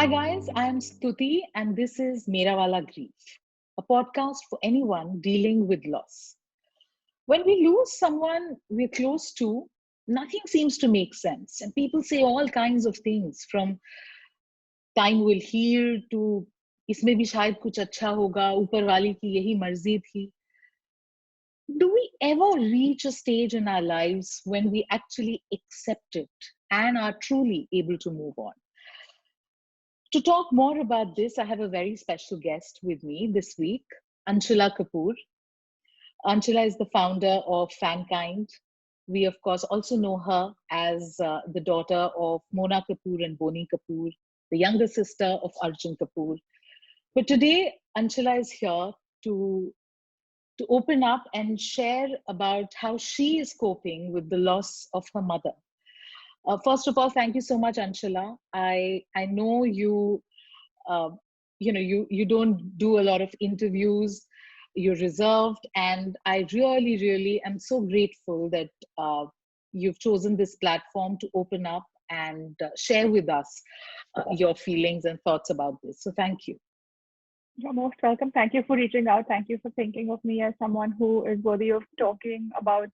Hi guys, I am Stuti and this is Mera Wala Grief, a podcast for anyone dealing with loss. When we lose someone we're close to, nothing seems to make sense. And people say all kinds of things from time will heal to इसमें भी शायद कुछ अच्छा होगा, ऊपर वाली की यही मर्जी थी. Do we ever reach a stage in our lives when we actually accept it and are truly able to move on? To talk more about this, I have a very special guest with me this week, Anshula Kapoor. Anshula is the founder of Fankind. We, of course, also know her as the daughter of Mona Kapoor and Boni Kapoor, the younger sister of Arjun Kapoor. But today, Anshula is here to, to open up and share about how she is coping with the loss of her mother. First of all, thank you so much, Anshula. I know you you don't do a lot of interviews. You're reserved, and I really am so grateful that you've chosen this platform to open up and share with us your feelings and thoughts about this. So thank you. You're most welcome. Thank you for reaching out. Thank you for thinking of me as someone who is worthy of talking about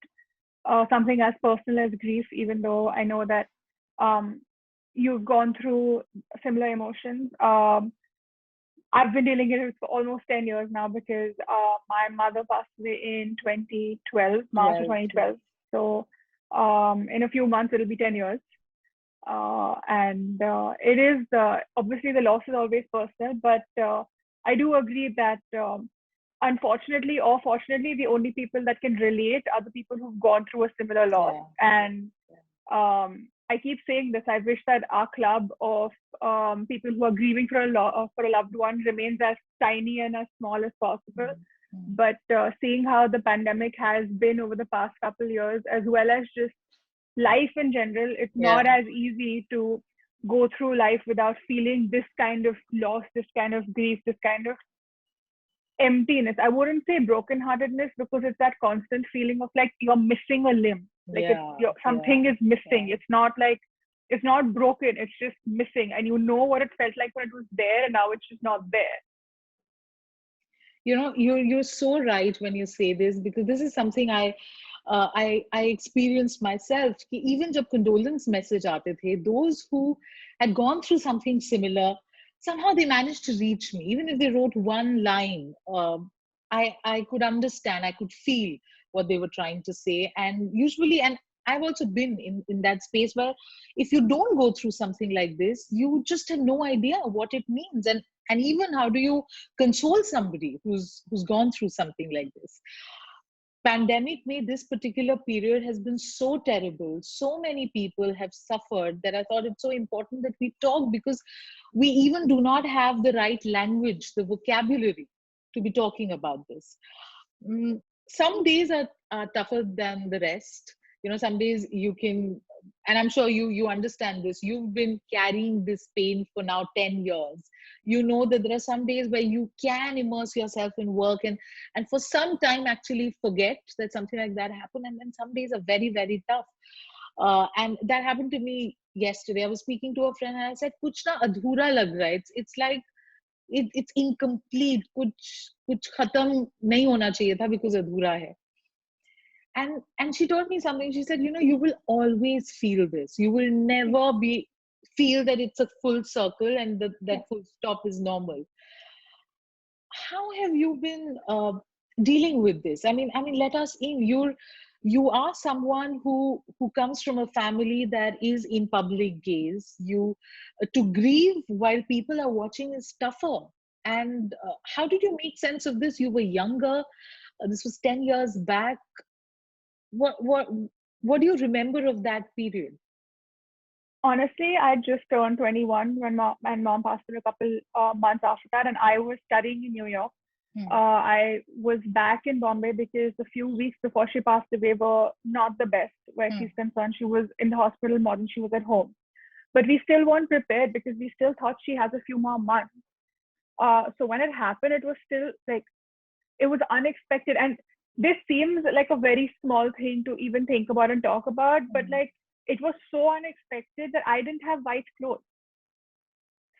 something as personal as grief, even though I know that you've gone through similar emotions. I've been dealing with it for almost 10 years now because my mother passed away in 2012, March of 2012. So in a few months, it'll be 10 years. And it is, obviously the loss is always personal, but I do agree that unfortunately or fortunately, the only people that can relate are the people who've gone through a similar loss. And I keep saying this. I wish that our club of people who are grieving for a loved one remains as tiny and as small as possible. But seeing how the pandemic has been over the past couple of years, as well as just life in general, it's not as easy to go through life without feeling this kind of loss, this kind of grief, this kind of emptiness. I wouldn't say brokenheartedness because it's that constant feeling of like you're missing a limb, like something is missing. It's not like it's not broken, it's just missing, and you know what it felt like when it was there, and now it's just not there. You know, you're so right when you say this, because this is something I experienced myself. कि even जब condolence message आते थे, those who had gone through something similar, somehow they managed to reach me. Even if they wrote one line, I could understand, I could feel what they were trying to say. And usually, and I've also been in that space where if you don't go through something like this, you just have no idea what it means. And even how do you console somebody who's gone through something like this? Pandemic made this particular period has been so terrible. So many people have suffered that I thought it's so important that we talk, because we even do not have the right language, the vocabulary to be talking about this. Some days are tougher than the rest. You know, some days you can, and I'm sure you understand this. You've been carrying this pain for now 10 years. You know that there are some days where you can immerse yourself in work and for some time actually forget that something like that happened. And then some days are very tough. And that happened to me yesterday. I was speaking to a friend and I said, "Kuch na adhura lag raha hai." It's like it's incomplete. कुछ खत्म नहीं होना चाहिए था because अधूरा है. And she told me something. She said, you will always feel this. You will never feel that it's a full circle and that full stop is normal. How have you been dealing with this? I mean, let us in. You are someone who comes from a family that is in public gaze. To grieve while people are watching is tougher. And how did you make sense of this? You were younger. This was 10 years back. What do you remember of that period? Honestly, I just turned 21 when mom passed away a couple months after that, and I was studying in New York. I was back in Bombay because a few weeks before she passed away were not the best where she's concerned. She was in the hospital more than she was at home. But we still weren't prepared because we still thought she has a few more months. So when it happened, it was still like, it was unexpected. And this seems like a very small thing to even think about and talk about, but like, it was so unexpected that I didn't have white clothes.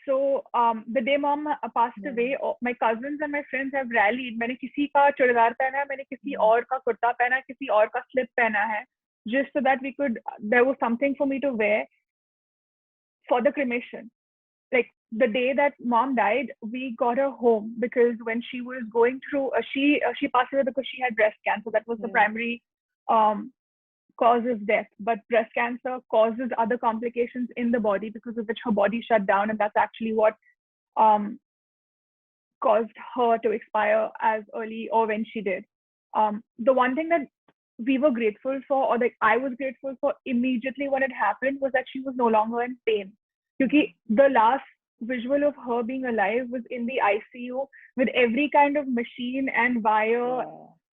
So the day mom passed away, my cousins and my friends have rallied. मैंने किसी का चूड़ीदार पहना है, मैंने किसी और का कुर्ता पहना है, किसी और का slip पहना है, just so that there was something for me to wear for the cremation. Like the day that mom died, we got her home because when she was going through, she passed away because she had breast cancer. That was the primary cause of death. But breast cancer causes other complications in the body because of which her body shut down, and that's actually what caused her to expire as early or when she did. The one thing that we were grateful for, or that I was grateful for immediately when it happened, was that she was no longer in pain. Because the last visual of her being alive was in the ICU with every kind of machine and wire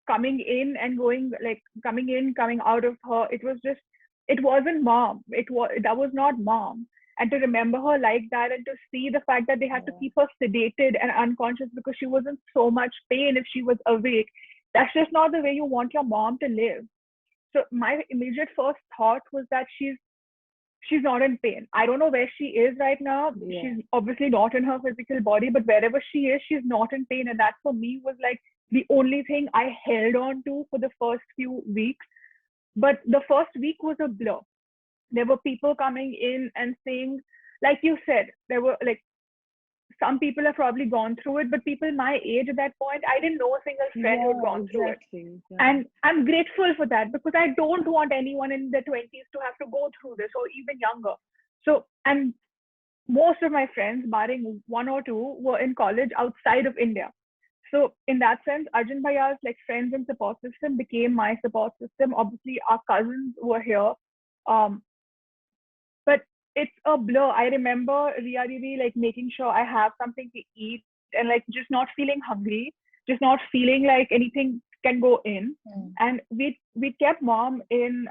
coming in and going, like coming in, coming out of her. It was just, it wasn't mom. That was not mom. And to remember her like that, and to see the fact that they had to keep her sedated and unconscious because she was in so much pain if she was awake, that's just not the way you want your mom to live. So my immediate first thought was that she's not in pain. I don't know where she is right now. She's obviously not in her physical body, but wherever she is, she's not in pain. And that for me was like the only thing I held on to for the first few weeks. But the first week was a blur. There were people coming in and saying, like you said, there were like, some people have probably gone through it, but people my age at that point, I didn't know a single friend who'd gone through it. And I'm grateful for that because I don't want anyone in their 20s to have to go through this, or even younger. So, and most of my friends, barring one or two, were in college outside of India. So in that sense, Arjun Bhaiya's like friends and support system became my support system. Obviously, our cousins were here. But it's a blur. I remember Ria Didi like making sure I have something to eat and like just not feeling hungry, just not feeling like anything can go in. And we kept mom in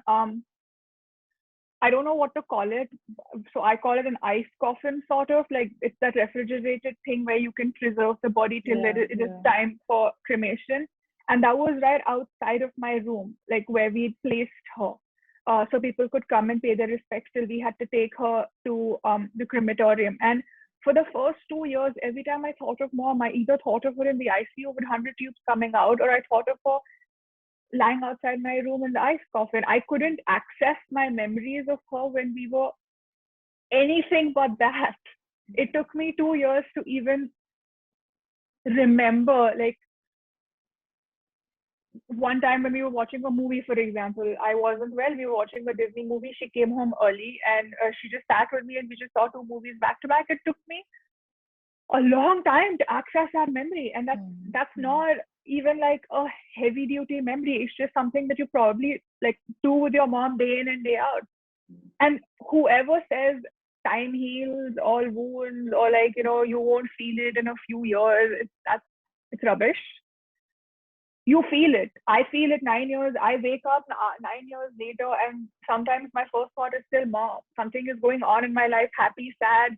I don't know what to call it. So I call it an ice coffin, sort of like it's that refrigerated thing where you can preserve the body till it is time for cremation. And that was right outside of my room, like where we placed her. So people could come and pay their respects till we had to take her to the crematorium. And for the first 2 years, every time I thought of mom, I either thought of her in the ICU with 100 tubes coming out, or I thought of her lying outside my room in the ice coffin. I couldn't access my memories of her when we were anything but that. It took me 2 years to even remember, like, one time when we were watching a movie, for example, I wasn't well. We were watching a Disney movie. She came home early and she just sat with me and we just saw 2 movies back to back. It took me a long time to access that memory. And that's not even like a heavy duty memory. It's just something that you probably like do with your mom day in and day out. And whoever says time heals all wounds, or like, you know, you won't feel it in a few years, it's rubbish. You feel it. I feel it 9 years. I wake up 9 years later, and sometimes my first thought is still mom. Something is going on in my life, happy, sad.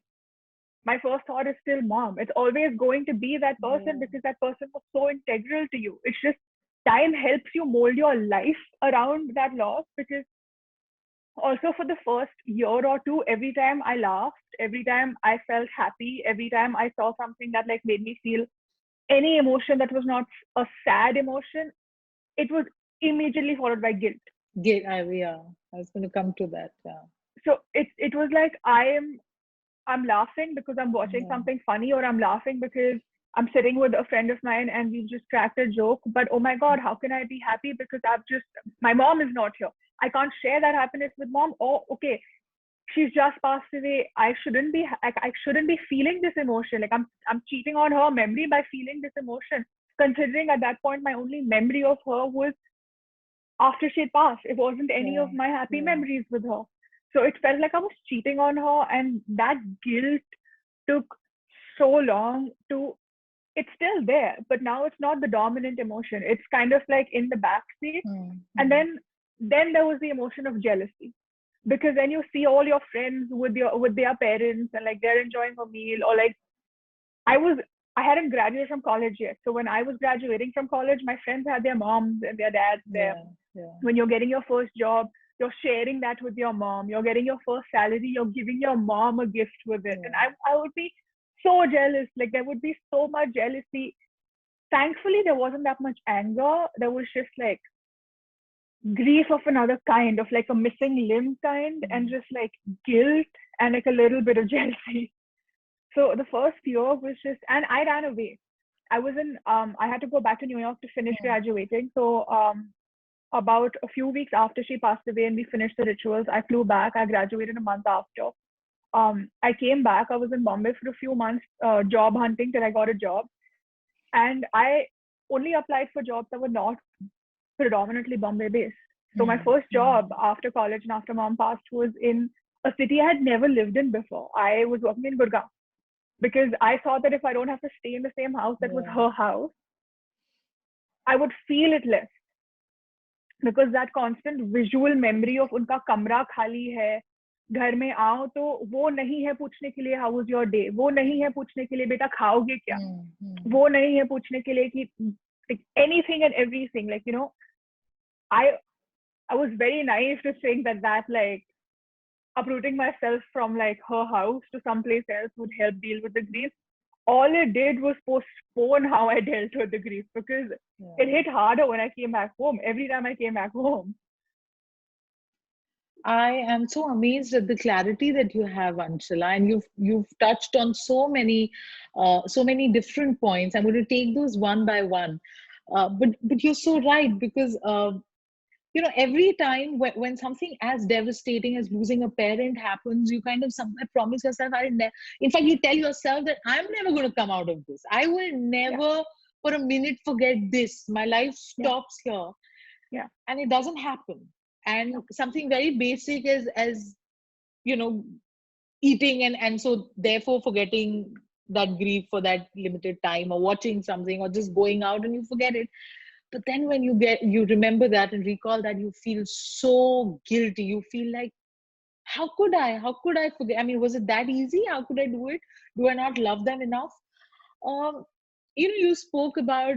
My first thought is still mom. It's always going to be that person because that person was so integral to you. It's just time helps you mold your life around that loss, because also for the first year or two, every time I laughed, every time I felt happy, every time I saw something that like made me feel any emotion that was not a sad emotion, it was immediately followed by guilt. I was going to come to that. So it was like I'm laughing because I'm watching something funny, or I'm laughing because I'm sitting with a friend of mine and we just cracked a joke. But oh my God, how can I be happy because my mom is not here. I can't share that happiness with mom. Oh, okay, she's just passed away. I shouldn't be feeling this emotion. Like I'm cheating on her memory by feeling this emotion, considering at that point my only memory of her was after she passed. It wasn't any of my happy memories with her. So it felt like I was cheating on her, and that guilt took so long to. It's still there, but now it's not the dominant emotion. It's kind of like in the backseat. And then there was the emotion of jealousy, because then you see all your friends with their parents and like they're enjoying a meal, or like I hadn't graduated from college yet. So when I was graduating from college, my friends had their moms and their dads there. When you're getting your first job, you're sharing that with your mom. You're getting your first salary, you're giving your mom a gift with it. And I would be so jealous. Like there would be so much jealousy. Thankfully, there wasn't that much anger. There was just like grief of another kind, of like a missing limb kind, and just like guilt and like a little bit of jealousy. So the first year was just, and I ran away. I was in, I had to go back to New York to finish graduating. So about a few weeks after she passed away and we finished the rituals, I flew back. I graduated a month after. I came back. I was in Bombay for a few months, job hunting till I got a job. And I only applied for jobs that were not predominantly Bombay based. So my first job after college and after mom passed was in a city I had never lived in before. I was working in Gurgaon because I thought that if I don't have to stay in the same house that was her house, I would feel it less. Because that constant visual memory of उनका कमरा खाली है, घर में आओ तो वो नहीं है पूछने के लिए how was your day, वो नहीं है पूछने के लिए बेटा खाओगे क्या, वो नहीं है पूछने के लिए कि like, anything and everything, like, you know, I was very naive to think that like uprooting myself from like her house to someplace else would help deal with the grief. All it did was postpone how I dealt with the grief, because it hit harder when I came back home. Every time I came back home. I am so amazed at the clarity that you have, Anshala, and you've touched on so many different points. I'm going to take those one by one, but you're so right, because you know, every time when something as devastating as losing a parent happens, you kind of somewhere promise yourself, in fact, you tell yourself that I'm never going to come out of this. I will never for a minute forget this. My life stops here. Yeah. And it doesn't happen. And something very basic as you know, eating and so therefore forgetting that grief for that limited time, or watching something, or just going out and you forget it. But then when you remember that and recall that, you feel so guilty. You feel like, how could I forget? I mean, was it that easy? How could I do it? Do I not love them enough? You know, you spoke about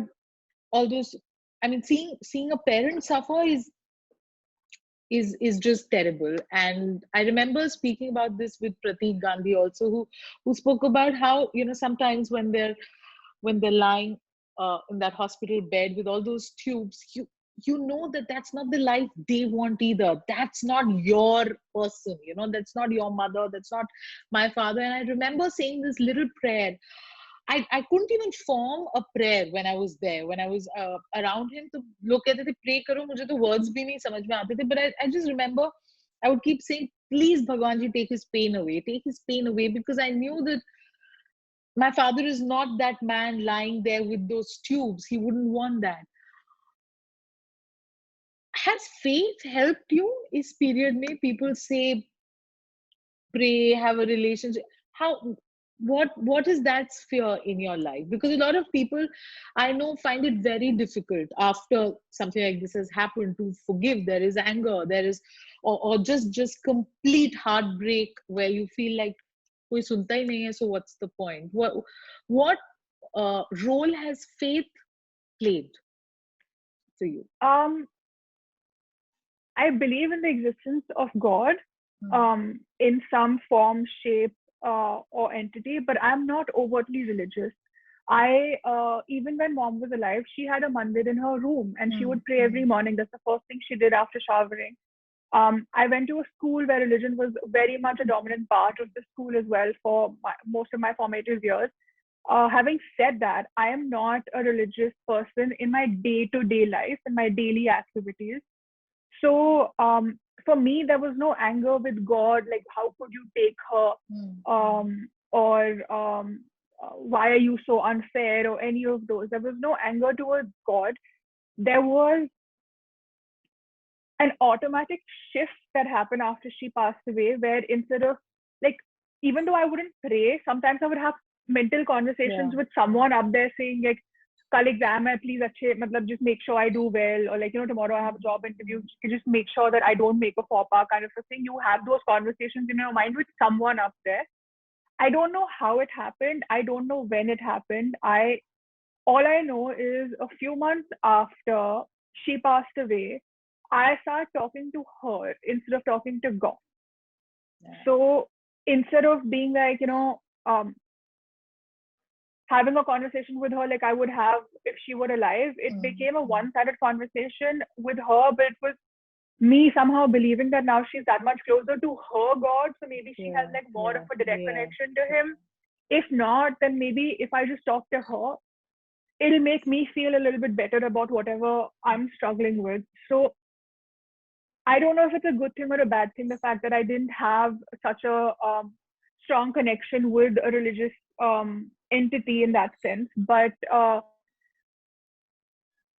all those. I mean, seeing a parent suffer is just terrible. And I remember speaking about this with Pratik Gandhi also, who spoke about how, you know, sometimes when they're lying in that hospital bed with all those tubes, you know that that's not the life they want either. That's not your person, you know, that's not your mother, that's not my father. And I remember saying this little prayer. I couldn't even form a prayer when I was there, when I was around him. तो लोग कहते थे pray करो, मुझे तो words भी नहीं समझ में आते थे. But I just remember I would keep saying, please Bhagwan ji, take his pain away, because I knew that my father is not that man lying there with those tubes. He wouldn't want that. Has faith helped you? Is period में people say pray, have a relationship? How, what is that sphere in your life? Because a lot of people I know find it very difficult after something like this has happened to forgive. There is anger, there is, or just complete heartbreak where you feel like कोई सुनता ही नहीं है, so what's the point? What role has faith played for you? I believe in the existence of God, in some form, shape, or entity, but I'm not overtly religious. Even when mom was alive, she had a mandir in her room and she would pray every morning. That's the first thing she did after showering. I went to a school where religion was very much a dominant part of the school as well for most of my formative years. Having said that, I am not a religious person in my day-to-day life, in my daily activities. So for me, there was no anger with God, like how could you take her, or why are you so unfair, or any of those. There was no anger towards God. There was an automatic shift that happened after she passed away, where instead of, like, even though I wouldn't pray, sometimes I would have mental conversations with someone up there saying like, कल exam है, please अच्छे, मतलब just make sure I do well, or like, you know, tomorrow I have a job interview, just make sure that I don't make a faux pas, kind of a thing. You have those conversations in your mind with someone up there. I don't know how it happened. I don't know when it happened. All I know is a few months after she passed away, I started talking to her instead of talking to God. So instead of being like, you know, having a conversation with her like I would have if she were alive. It became a one-sided conversation with her, but it was me somehow believing that now she's that much closer to her God, so maybe she has like more of a direct connection to him. If not, then maybe if I just talk to her, it'll make me feel a little bit better about whatever I'm struggling with. So I don't know if it's a good thing or a bad thing, the fact that I didn't have such a strong connection with a religious entity in that sense. But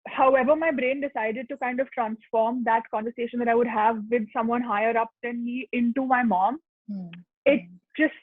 however, my brain decided to kind of transform that conversation that I would have with someone higher up than me into my mom. It just,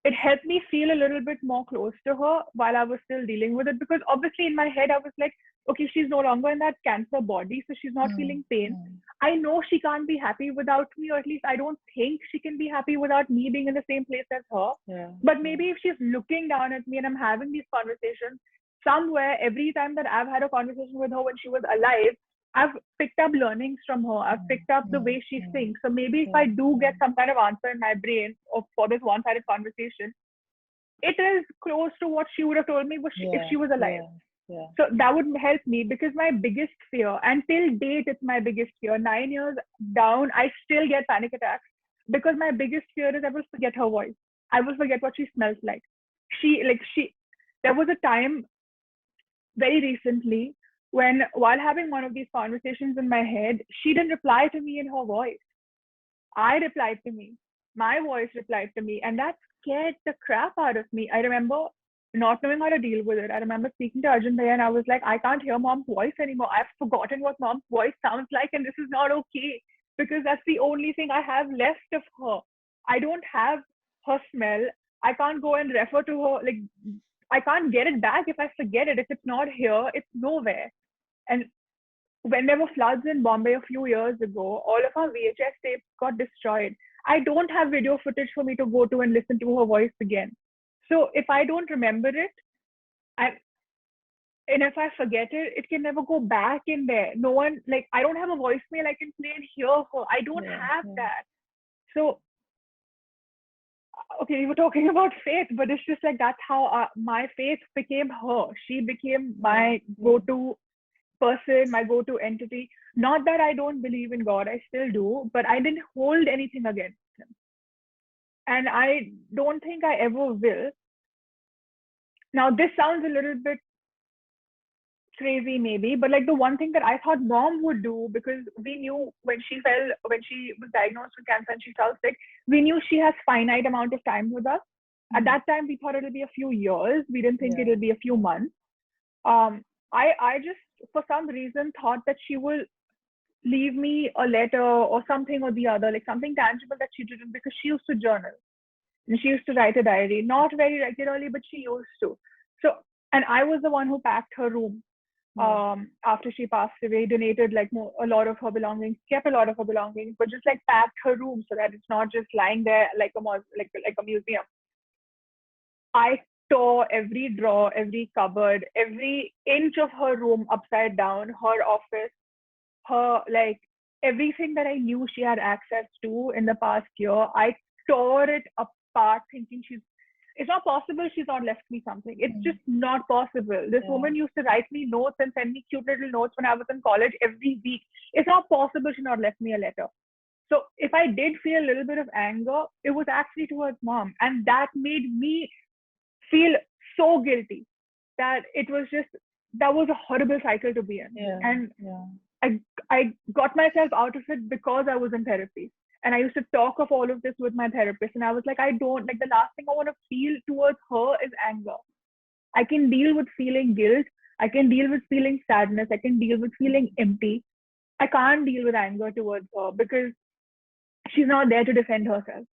it helped me feel a little bit more close to her while I was still dealing with it. Because obviously in my head, I was like, okay, she's no longer in that cancer body, so she's not feeling pain. I know she can't be happy without me, or at least I don't think she can be happy without me being in the same place as her. But maybe if she's looking down at me and I'm having these conversations, somewhere every time that I've had a conversation with her when she was alive, I've picked up learnings from her. I've picked up the way she thinks. So maybe if I do get some kind of answer in my brain for this one-sided conversation, it is close to what she would have told me if she was alive. So that would help me, because my biggest fear, and till date it's my biggest fear, 9 years down, I still get panic attacks, because my biggest fear is I will forget her voice. I will forget what she smells like. There was a time very recently when, while having one of these conversations in my head, she didn't reply to me in her voice. I replied to me. My voice replied to me, and that scared the crap out of me. I remember not knowing how to deal with it. I remember speaking to Arjun Bhaiya and I was like, I can't hear mom's voice anymore. I've forgotten what mom's voice sounds like, and this is not okay, because that's the only thing I have left of her. I don't have her smell. I can't go and refer to her. Like, I can't get it back if I forget it. If it's not here, it's nowhere. And when there were floods in Bombay a few years ago, all of our VHS tapes got destroyed. I don't have video footage for me to go to and listen to her voice again. So if I don't remember it, and if I forget it, it can never go back in there. No one, like, I don't have a voicemail I can play and hear her. I don't have that. So, okay, we were talking about faith, but it's just like that's how my faith became her. She became my go-to person, my go-to entity. Not that I don't believe in God, I still do, but I didn't hold anything against him. And I don't think I ever will. Now, this sounds a little bit crazy maybe, but like the one thing that I thought mom would do, because we knew when she was diagnosed with cancer and she fell sick, we knew she has finite amount of time with us. At that time, we thought it'll be a few years. We didn't think it'll be a few months. I just, for some reason, thought that she will leave me a letter or something or the other, like something tangible that she didn't, because she used to journal. And she used to write a diary, not very regularly, but she used to. So, and I was the one who packed her room after she passed away, donated like a lot of her belongings, kept a lot of her belongings, but just like packed her room so that it's not just lying there like a museum. I tore every drawer, every cupboard, every inch of her room upside down, her office, her, like, everything that I knew she had access to in the past year. I tore it apart, thinking it's not possible she's not left me something. It's just not possible. This woman used to write me notes and send me cute little notes when I was in college every week. It's not possible she not left me a letter. So if I did feel a little bit of anger, it was actually towards mom. And that made me feel so guilty that that was a horrible cycle to be in. I got myself out of it because I was in therapy. And I used to talk of all of this with my therapist. And I was like, the last thing I want to feel towards her is anger. I can deal with feeling guilt. I can deal with feeling sadness. I can deal with feeling empty. I can't deal with anger towards her because she's not there to defend herself.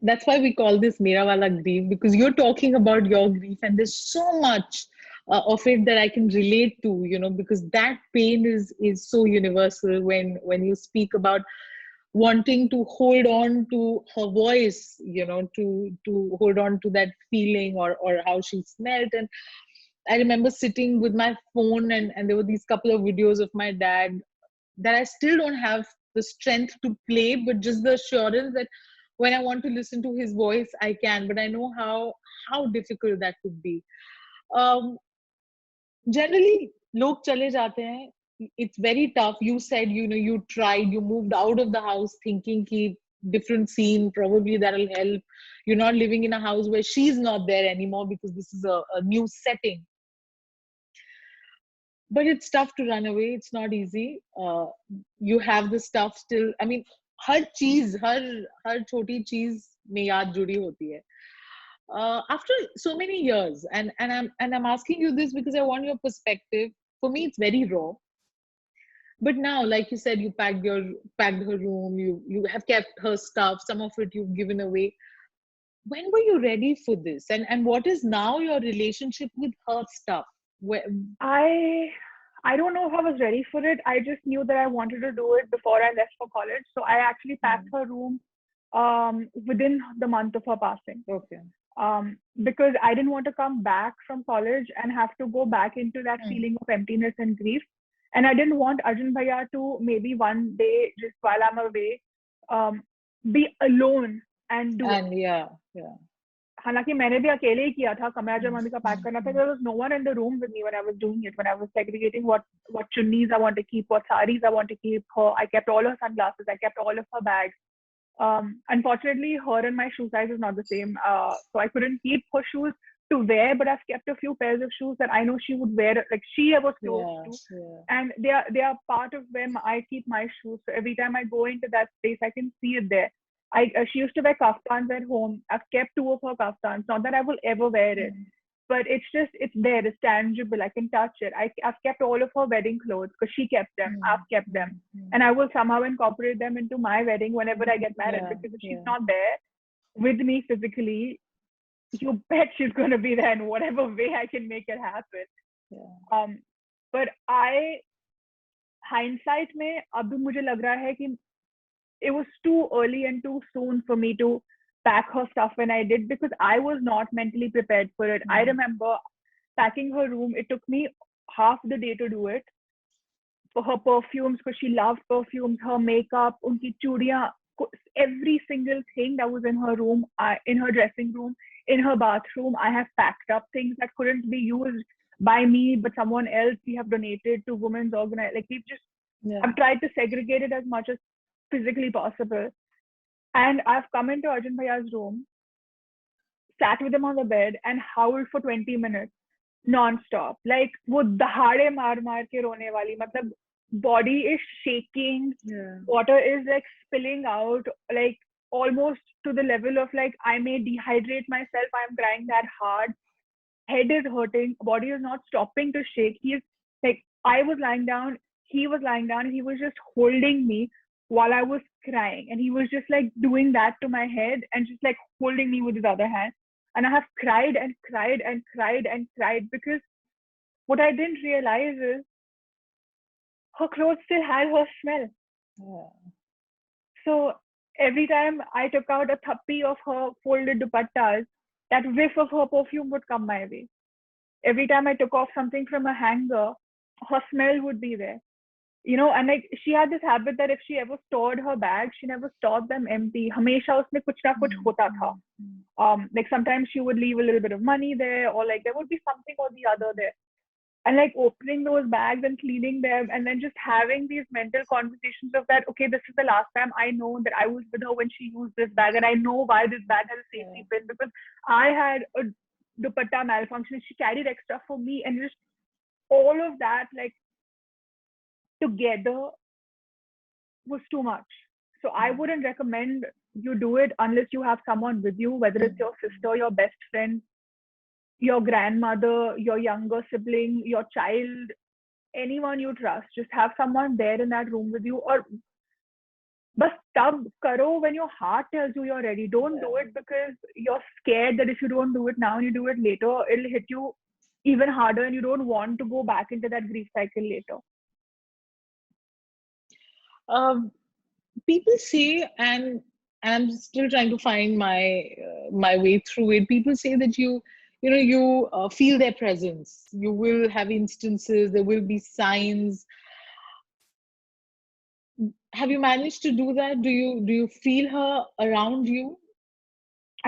That's why we call this Mera Wala grief, because you're talking about your grief and there's so much of it that I can relate to, because that pain is so universal when you speak about wanting to hold on to her voice, to hold on to that feeling or how she smelled. And I remember sitting with my phone and there were these couple of videos of my dad that I still don't have the strength to play, but just the assurance that when I want to listen to his voice, I can, but I know how difficult that could be. Um, Generally, log chale jate hain. It's very tough. You said, you tried, you moved out of the house thinking ki different scene, probably that'll help. You're not living in a house where she's not there anymore because this is a new setting. But it's tough to run away. It's not easy. You have the stuff still. I mean, हर छोटी चीज में याद जुड़ी होती है. After so many years, and I'm asking you this because I want your perspective. For me, it's very raw. But now, like you said, you packed her room. You have kept her stuff. Some of it you've given away. When were you ready for this? And what is now your relationship with her stuff? Where, I don't know if I was ready for it. I just knew that I wanted to do it before I left for college. So I actually packed her room within the month of her passing. Okay. Because I didn't want to come back from college and have to go back into that feeling of emptiness and grief. And I didn't want Arjun Bhaiya to maybe one day, just while I'm away, be alone and do it. Yeah. हालांकि मैंने भी अकेले ही किया था. कमरा जब mummy का pack करना था, there was no one in the room with me when I was doing it, when I was segregating what chunnis I want to keep, what saris I want to keep. I kept all her sunglasses, I kept all of her bags. Unfortunately, her and my shoe size is not the same, so I couldn't keep her shoes to wear, but I've kept a few pairs of shoes that I know she would wear, like she was close to, and they are part of where I keep my shoes. So every time I go into that space, I can see it there. She used to wear kaftans at home. I've kept 2 of her kaftans. Not that I will ever wear it, but it's there. It's tangible. I can touch it. I've kept all of her wedding clothes because she kept them. I've kept them, and I will somehow incorporate them into my wedding whenever I get married. Because if she's not there with me physically, you bet she's going to be there in whatever way I can make it happen. But hindsight में अभी मुझे लग रहा है कि it was too early and too soon for me to pack her stuff when I did, because I was not mentally prepared for it. I remember packing her room. It took me half the day to do it. For her perfumes, because she loved perfumes, her makeup, unki chudiyan, every single thing that was in her room, in her dressing room, in her bathroom, I have packed up things that couldn't be used by me, but someone else. We have donated to women's organizations. Like I've tried to segregate it as much as physically possible. And I've come into Arjun Bhaiya's room, sat with him on the bed and howled for 20 minutes non-stop. Like wo dahade maar ke rone wali. Matlab, body is shaking, water is like spilling out, like almost to the level of like I may dehydrate myself. I'm crying that hard. Head is hurting, body is not stopping to shake. He is like, I was lying down, he was lying down, he was just holding me while I was crying, and he was just like doing that to my head and just like holding me with his other hand. And I have cried and cried and cried and cried, because what I didn't realize is her clothes still had her smell. So every time I took out a thappi of her folded dupattas, that whiff of her perfume would come my way. Every time I took off something from a hanger, her smell would be there. And like she had this habit that if she ever stored her bags, she never stored them empty. Hamesha usme kuch na kuch hota tha. Like sometimes she would leave a little bit of money there, or like there would be something or the other there. And like opening those bags and cleaning them, and then just having these mental conversations of that, okay, this is the last time I know that I was with her when she used this bag, and I know why this bag has a safety pin, because I had a dupatta malfunction. She carried extra for me, and just all of that, like, together was too much. So I wouldn't recommend you do it unless you have someone with you, whether it's your sister, your best friend, your grandmother, your younger sibling, your child, anyone you trust. Just have someone there in that room with you. Or but tab karo when your heart tells you you're ready. Don't do it because you're scared that if you don't do it now and you do it later, it'll hit you even harder, and you don't want to go back into that grief cycle later. People say, and I'm still trying to find my way through it. People say that you feel their presence. You will have instances. There will be signs. Have you managed to do that? Do you feel her around you?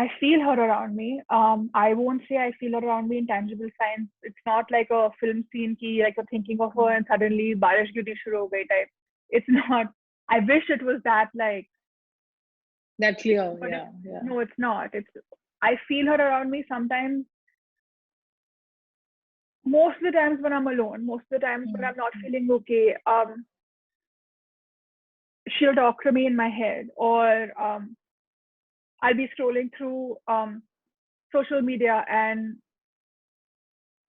I feel her around me. I won't say I feel her around me in tangible signs. It's not like a film scene ki like you're thinking of her and suddenly barish giri shuru ho gayi type. It's not. I wish it was that like, That clear, but yeah, yeah. no, it's not. It's I feel her around me sometimes. Most of the times when I'm alone, most of the times when I'm not feeling okay, she'll talk to me in my head, or I'll be scrolling through social media and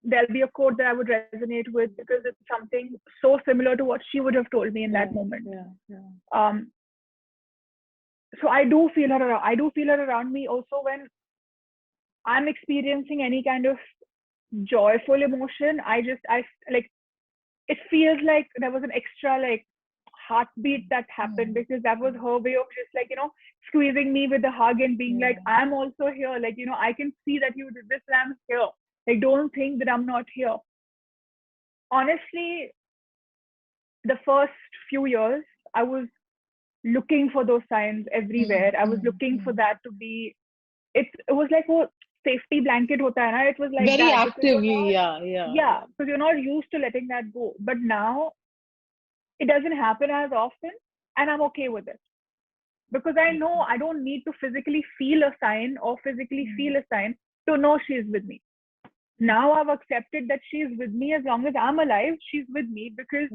there'll be a quote that I would resonate with because it's something so similar to what she would have told me in that moment. Yeah. So I do feel her around. I do feel her around me also when I'm experiencing any kind of joyful emotion. I like, it feels like there was an extra like heartbeat that happened because that was her way of just like, squeezing me with a hug and being like, I'm also here. Like, I can see that you did this and I'm here. Like, don't think that I'm not here. Honestly, the first few years, I was looking for those signs everywhere. I was looking for that to be, it was like a safety blanket hota hai na? It was like Very that because you're actively, not, yeah. because you're not used to letting that go. But now it doesn't happen as often and I'm okay with it. Because I know I don't need to physically feel a sign or physically feel a sign to know she's with me. Now I've accepted that she's with me as long as I'm alive, she's with me because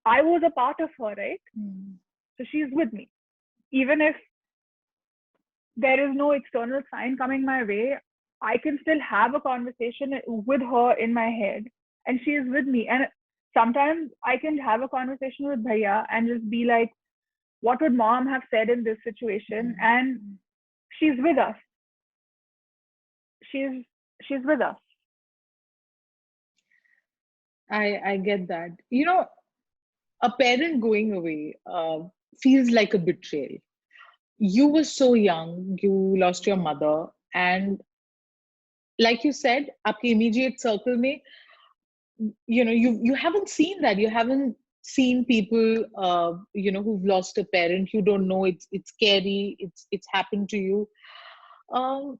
I was a part of her, right? So she's with me. Even if there is no external sign coming my way, I can still have a conversation with her in my head and she is with me. And sometimes I can have a conversation with Bhaiya and just be like, what would mom have said in this situation? And she's with us. She's with us. I get that. A parent going away feels like a betrayal. You were so young, you lost your mother, and like you said, आपके immediate circle में, you haven't seen that. You haven't seen people, who've lost a parent. You don't know. It's scary. It's happened to you. Um,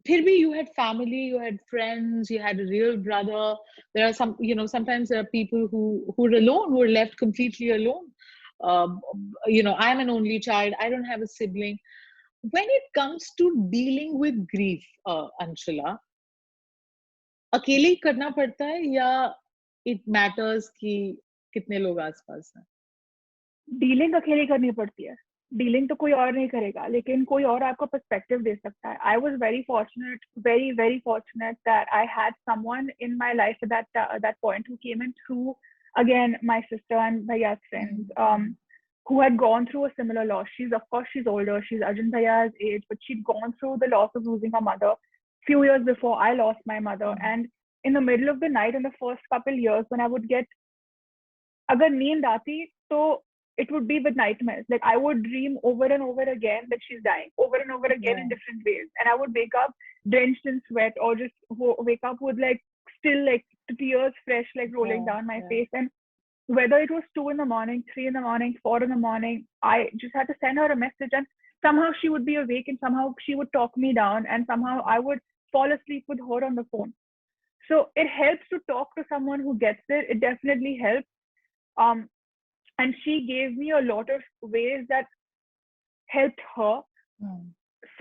फिर भी you had family, you had friends, you had a real brother. There are sometimes there are people who are alone, who are left completely alone. I'm an only child. I don't have a sibling. When it comes to dealing with grief, Anshula, अकेले ही करना पड़ता है या it matters कि कितने लोग आसपास हैं? डीलिंग अकेले करनी पड़ती है. डीलिंग तो कोई और नहीं करेगा, लेकिन कोई और आपको पर्सपेक्टिव दे सकता है. I was very very fortunate that I had someone in my life at that point who came in through again my sister and Bhaiya's friends who had gone through a similar loss. She's older, she's Arjun Bhaiya's age, but she'd gone through the loss of losing her mother few years before I lost my mother. And in the middle of the night, in the first couple years, when I would get, agar neend aati, to it would be with nightmares. Like I would dream over and over again that she's dying, over and over again in different ways. And I would wake up drenched in sweat, or just wake up with like still like tears fresh, like rolling down my face. And whether it was 2 in the morning, 3 in the morning, 4 in the morning, I just had to send her a message, and somehow she would be awake, and somehow she would talk me down, and somehow I would fall asleep with her on the phone. So it helps to talk to someone who gets it. It definitely helps. Um, and she gave me a lot of ways that helped her.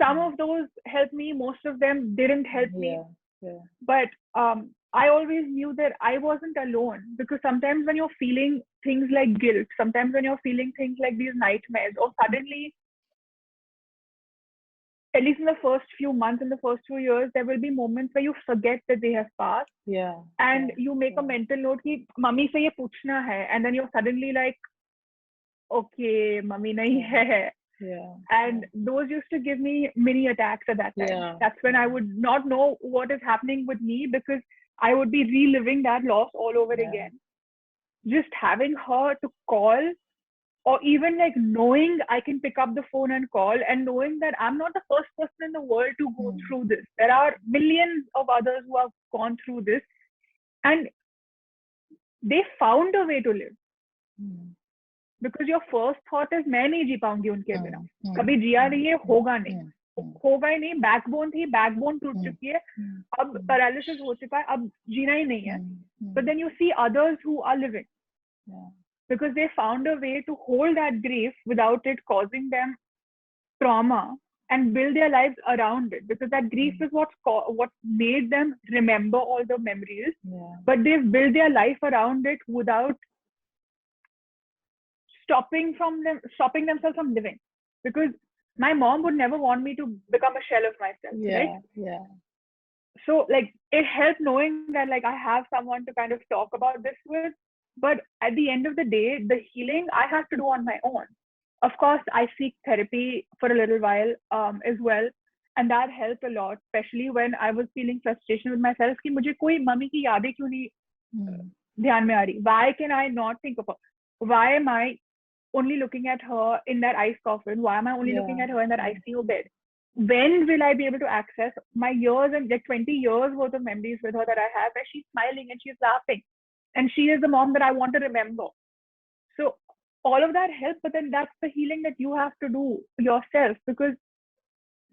Some of those helped me, most of them didn't help me. But I always knew that I wasn't alone, because sometimes when you're feeling things like guilt, sometimes when you're feeling things like these nightmares, or suddenly, at least in the first few months, in the first few years, there will be moments where you forget that they have passed. And you make a mental note ki mummy se ye puchna hai, and then you're suddenly like, okay, mummy nahi hai. And those used to give me mini attacks at that time. That's when I would not know what is happening with me, because I would be reliving that loss all over again. Just having her to call, or even like knowing I can pick up the phone and call, and knowing that I'm not the first person in the world to go through this. There are millions of others who have gone through this, and they found a way to live. because your first thought is मैं नहीं जी पाऊंगी उनके बिना, कभी जिया नहीं है, होगा नहीं, होगा ही नहीं, बैकबोन थी, बैकबोन टूट चुकी है, अब पैरालिसिस हो चुका है, अब जीना ही नहीं है. But then you see others who are living because they found a way to hold that grief without it causing them trauma and build their lives around it, because that grief is what made them remember all the memories, but they've built their life around it without stopping themselves from living. Because my mom would never want me to become a shell of myself, right? So like it helped knowing that like I have someone to kind of talk about this with, but at the end of the day, the healing I have to do on my own. Of course, I seek therapy for a little while as well, and that helped a lot, especially when I was feeling frustration with myself कि मुझे कोई mummy की यादें क्यों नहीं ध्यान में आ रही? Why can I not think of her? Why am I only looking at her in that ice coffin? Why am I only looking at her in that ICU bed? When will I be able to access my years and like 20 years worth of memories with her that I have, where she's smiling and she's laughing, and she is the mom that I want to remember? So all of that helps, but then that's the healing that you have to do yourself, because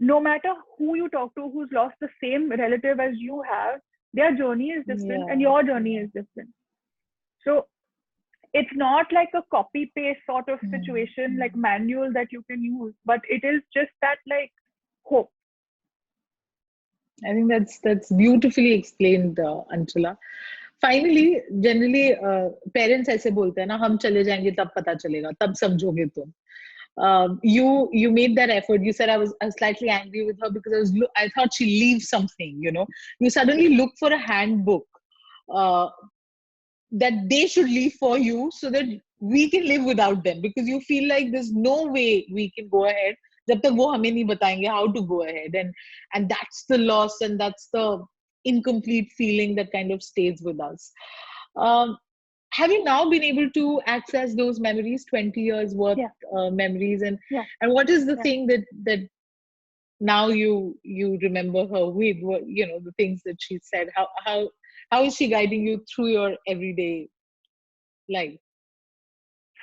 no matter who you talk to who's lost the same relative as you have, their journey is different and your journey is different. So it's not like a copy paste sort of situation, like manual that you can use, but it is just that like hope. I think that's beautifully explained, Anshula. Finally, generally parents ऐसे बोलते हैं ना, हम चले जाएंगे तब पता चलेगा, तब समझोगे तुम. You made that effort. You said I was slightly angry with her because I thought she'd leave something. You suddenly look for a handbook that they should leave for you so that we can live without them, because you feel like there's no way we can go ahead जब तक वो हमें नहीं बताएंगे how to go ahead, and that's the loss, and that's the incomplete feeling that kind of stays with us. Have you now been able to access those memories, 20 years worth memories, and what is the thing that now you remember her with? What, the things that she said, how is she guiding you through your everyday life?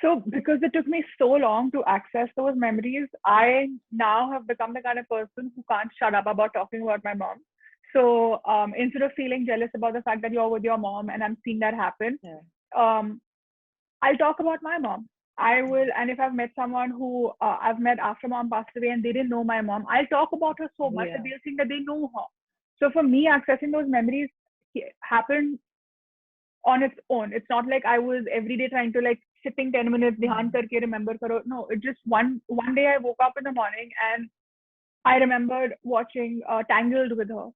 So because it took me so long to access those memories, I now have become the kind of person who can't shut up about talking about my mom. So instead of feeling jealous about the fact that you're with your mom and I'm seeing that happen, I'll talk about my mom. I will, and if I've met someone who I've met after mom passed away and they didn't know my mom, I'll talk about her so much that they'll think that they know her. So for me, accessing those memories happened on its own. It's not like I was every day trying to like sitting 10 minutes, dhyan karke remember karo. No, it just one day I woke up in the morning and I remembered watching Tangled with her.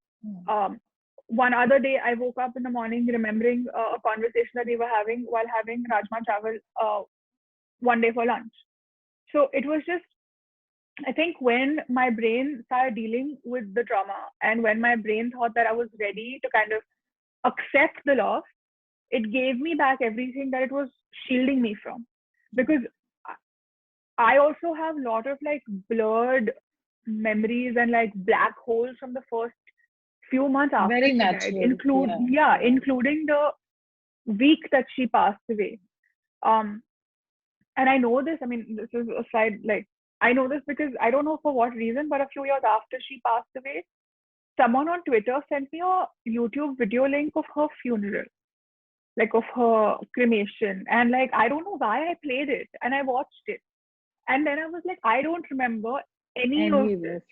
One other day I woke up in the morning remembering a conversation that we were having while having Rajma Chawal one day for lunch. So it was just, I think when my brain started dealing with the trauma and when my brain thought that I was ready to kind of accept the loss, it gave me back everything that it was shielding me from. Because I also have a lot of like blurred memories and like black holes from the first few months after Very she natural. died, including the week that she passed away. And I know this, I mean, this is a side, like, I know this because I don't know for what reason, but a few years after she passed away, someone on Twitter sent me a YouTube video link of her funeral, like of her cremation. And like, I don't know why I played it and I watched it. And then I was like, I don't remember any of this.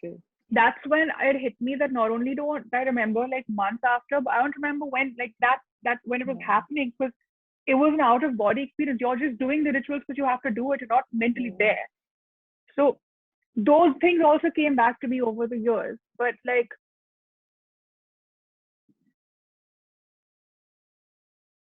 That's when it hit me that not only don't I remember like months after, but I don't remember when, like that when it was happening, because it was an out of body experience. You're just doing the rituals because you have to do it. You're not mentally there. So those things also came back to me over the years. But like,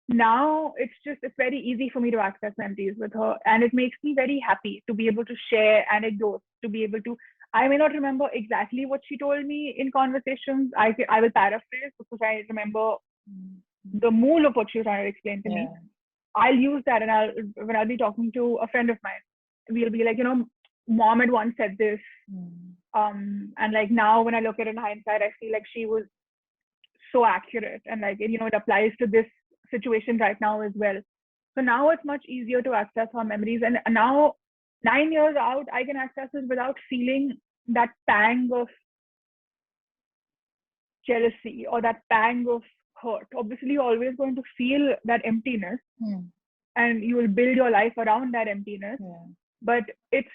now it's very easy for me to access memories with her, and it makes me very happy to be able to share anecdotes, to be able to, I may not remember exactly what she told me in conversations. I will paraphrase because I remember the mood of what she was trying to explain to me. I'll use that, and when I'll be talking to a friend of mine, we'll be like, mom had once said this, and like now when I look at it in hindsight, I feel like she was so accurate, and like it applies to this situation right now as well. So now it's much easier to access our memories. And now, 9 years out, I can access it without feeling that pang of jealousy or that pang of hurt. Obviously, you're always going to feel that emptiness, and you will build your life around that emptiness. But it's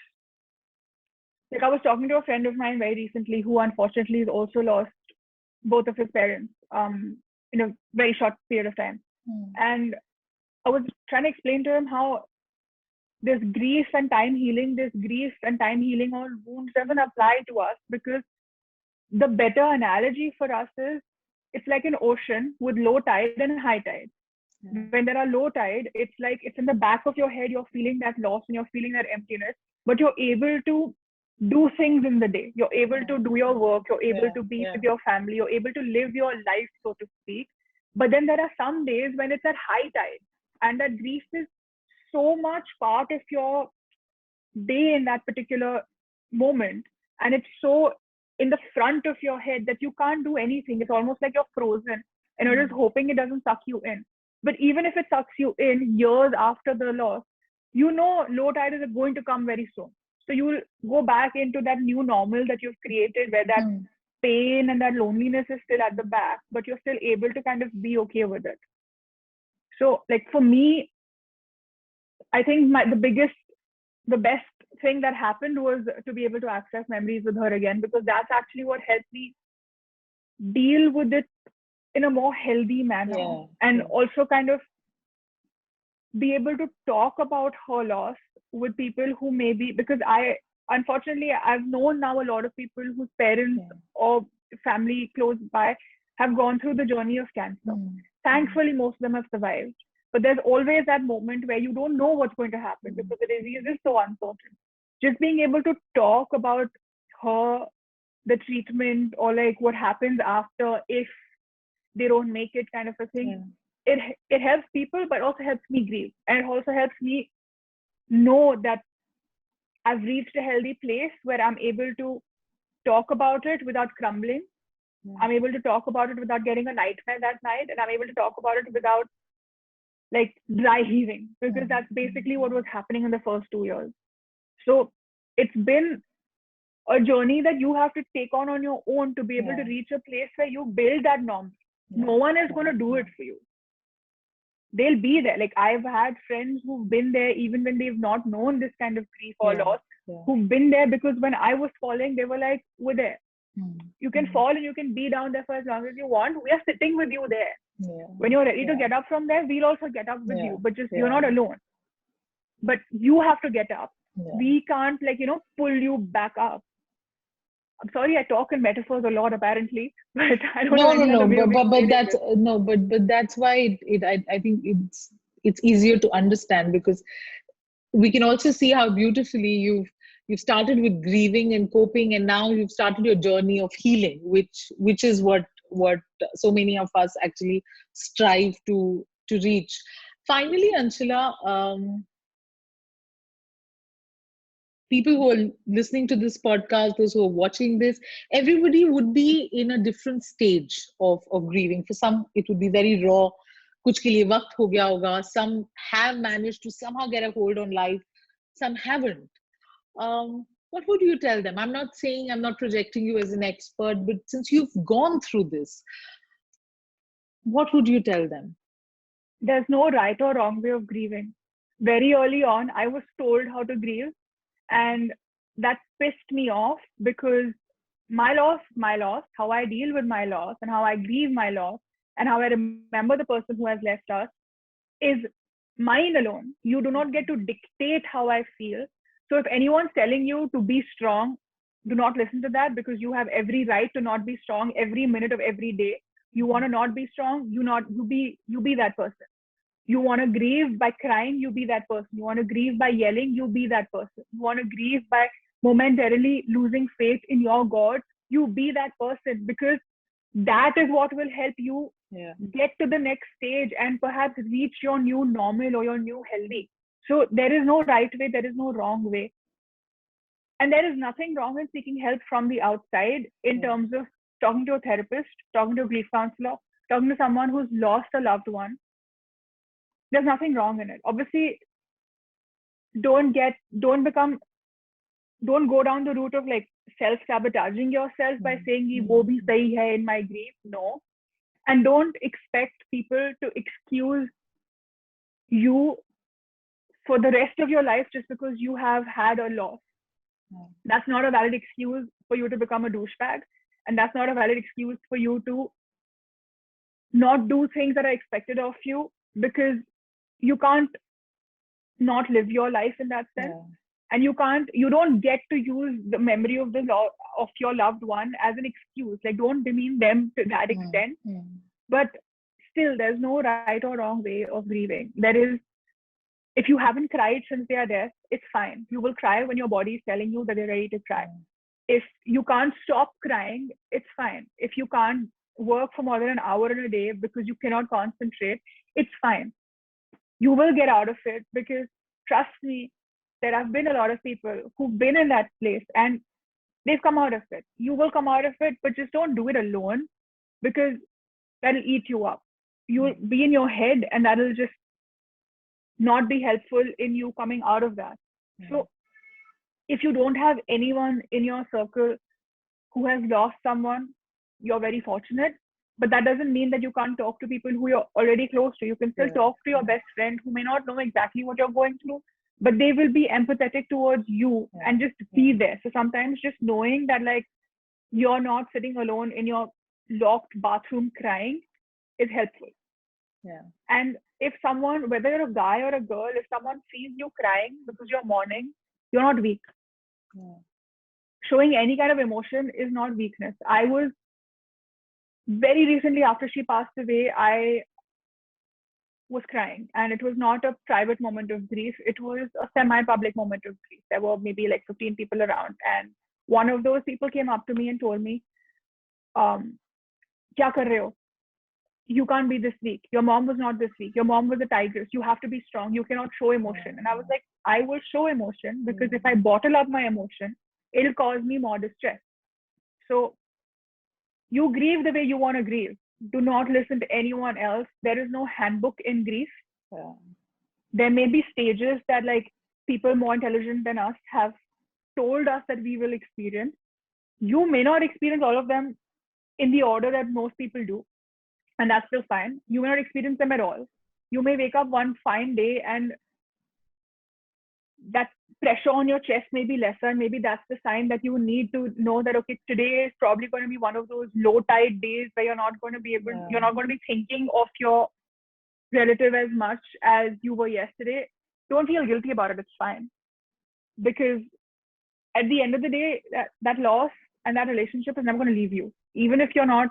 like, I was talking to a friend of mine very recently who unfortunately has also lost both of his parents in a very short period of time. And I was trying to explain to him how this grief and time healing on wounds doesn't apply to us, because the better analogy for us is it's like an ocean with low tide and high tide. When there are low tide, it's like it's in the back of your head, you're feeling that loss and you're feeling that emptiness, but you're able to do things in the day. You're able to do your work, you're able to be with your family, you're able to live your life, so to speak. But then there are some days when it's at high tide, and that grief is so much part of your day in that particular moment, and it's so in the front of your head that you can't do anything. It's almost like you're frozen and you're just hoping it doesn't suck you in. But even if it sucks you in years after the loss, you know low tide is going to come very soon. So you will go back into that new normal that you've created, where that pain and that loneliness is still at the back, but you're still able to kind of be okay with it. So like for me, I think the best thing that happened was to be able to access memories with her again, because that's actually what helped me deal with it in a more healthy manner, and also kind of be able to talk about her loss with people who maybe, because unfortunately I've known now a lot of people whose parents or family close by have gone through the journey of cancer. Thankfully, most of them have survived. But there's always that moment where you don't know what's going to happen because the disease is so uncertain. Just being able to talk about the treatment, or like what happens after if they don't make it, kind of a thing. It helps people, but also helps me grieve. And it also helps me know that I've reached a healthy place where I'm able to talk about it without crumbling. I'm able to talk about it without getting a nightmare that night. And I'm able to talk about it without like dry heaving, because that's basically what was happening in the first 2 years. So it's been a journey that you have to take on your own to be able to reach a place where you build that norm. No one is going to do it for you. They'll be there. Like I've had friends who've been there even when they've not known this kind of grief or loss, who've been there because when I was falling, they were like, we're there. You can fall and you can be down there for as long as you want. We are sitting with you there. When you're ready to get up from there, we'll also get up with you, but just you're not alone. But you have to get up. We can't pull you back up. I'm sorry, I talk in metaphors a lot apparently, but I don't know. But that's why I think it's easier to understand, because we can also see how beautifully you've started with grieving and coping, and now you've started your journey of healing, which is what so many of us actually strive to reach. Finally, Anshula, people who are listening to this podcast, those who are watching this, everybody would be in a different stage of grieving. For some, it would be very raw. Kuch ke liye waqt ho gaya hoga. Some have managed to somehow get a hold on life. Some haven't. What would you tell them? I'm not saying, I'm not projecting you as an expert, but since you've gone through this, what would you tell them? There's no right or wrong way of grieving. Very early on, I was told how to grieve. And that pissed me off, because my loss, how I deal with my loss and how I grieve my loss and how I remember the person who has left us is mine alone. You do not get to dictate how I feel. So if anyone's telling you to be strong, do not listen to that, because you have every right to not be strong every minute of every day. You want to not be strong, you be that person. You want to grieve by crying, you be that person. You want to grieve by yelling, you be that person. You want to grieve by momentarily losing faith in your God, you be that person, because that is what will help you get to the next stage and perhaps reach your new normal or your new healthy. So there is no right way, there is no wrong way. And there is nothing wrong in seeking help from the outside in terms of talking to a therapist, talking to a grief counselor, talking to someone who's lost a loved one. there's nothing wrong in it. Obviously, don't go down the route of like self-sabotaging yourself by saying "Ye wo bhi sahi hai in my grief." No. And don't expect people to excuse you for the rest of your life just because you have had a loss. That's not a valid excuse for you to become a douchebag. And that's not a valid excuse for you to not do things that are expected of you, because you can't not live your life in that sense. And you don't get to use the memory of of your loved one as an excuse. Like, don't demean them to that extent. But still, there's no right or wrong way of grieving. There is, if you haven't cried since their death, it's fine. You will cry when your body is telling you that they're ready to cry. If you can't stop crying, it's fine. If you can't work for more than an hour in a day because you cannot concentrate, it's fine. You will get out of it, because trust me, there have been a lot of people who've been in that place and they've come out of it. You will come out of it, but just don't do it alone, because that'll eat you up. You'll be in your head and that'll just not be helpful in you coming out of that. So if you don't have anyone in your circle who has lost someone, you're very fortunate. But that doesn't mean that you can't talk to people who you're already close to. You can still talk to your best friend who may not know exactly what you're going through, but they will be empathetic towards you and just be there. So sometimes just knowing that like you're not sitting alone in your locked bathroom crying is helpful. And if someone, whether you're a guy or a girl, if someone sees you crying because you're mourning, you're not weak. Showing any kind of emotion is not weakness. I was very recently, after she passed away, I was crying, and it was not a private moment of grief. It was a semi-public moment of grief. There were maybe like 15 people around, and one of those people came up to me and told me, "Kya kar rahe ho? You can't be this weak. Your mom was not this weak. Your mom was a tigress. You have to be strong. You cannot show emotion." And I was like, I will show emotion, because if I bottle up my emotion, it'll cause me more distress. So you grieve the way you want to grieve. Do not listen to anyone else. There is no handbook in grief. There may be stages that like people more intelligent than us have told us that we will experience. You may not experience all of them in the order that most people do, and that's still fine. You may not experience them at all. You may wake up one fine day and that pressure on your chest may be lesser, and maybe that's the sign that you need to know that, okay, today is probably going to be one of those low tide days where you're not going to be able, you're not going to be thinking of your relative as much as you were yesterday. Don't feel guilty about it. It's fine, because at the end of the day, that loss and that relationship is never going to leave you. Even if you're not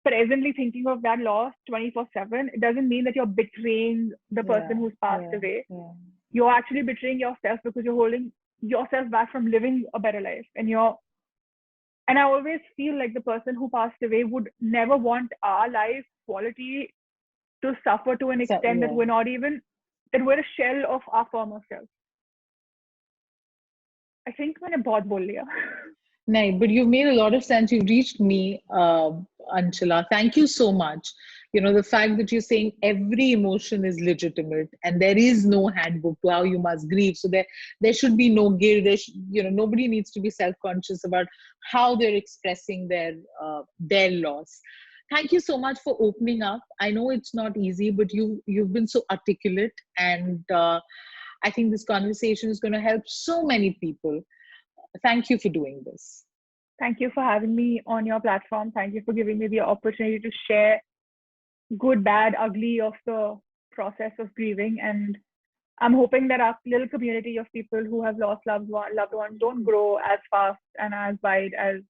presently thinking of that loss 24/7, it doesn't mean that you're betraying the person who's passed away. You're actually betraying yourself, because you're holding yourself back from living a better life. And I always feel like the person who passed away would never want our life quality to suffer to an extent that we're not even, that we're a shell of our former self. I think मैंने बहुत बोल लिया. No, but you've made a lot of sense. You've reached me, Anchala. Thank you so much. You know, the fact that you're saying every emotion is legitimate and there is no handbook to how you must grieve. So there should be no guilt. Nobody needs to be self-conscious about how they're expressing their loss. Thank you so much for opening up. I know it's not easy, but you've been so articulate, and I think this conversation is going to help so many people. Thank you for doing this. Thank you for having me on your platform. Thank you for giving me the opportunity to share good, bad, ugly of the process of grieving. And I'm hoping that our little community of people who have lost loved ones don't grow as fast and as wide as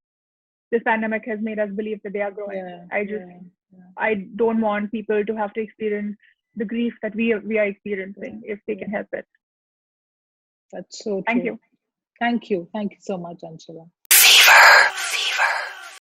this pandemic has made us believe that they are growing. I don't want people to have to experience the grief that we are experiencing if they can help it. That's so true. Thank you. Thank you. Thank you so much, Anchala.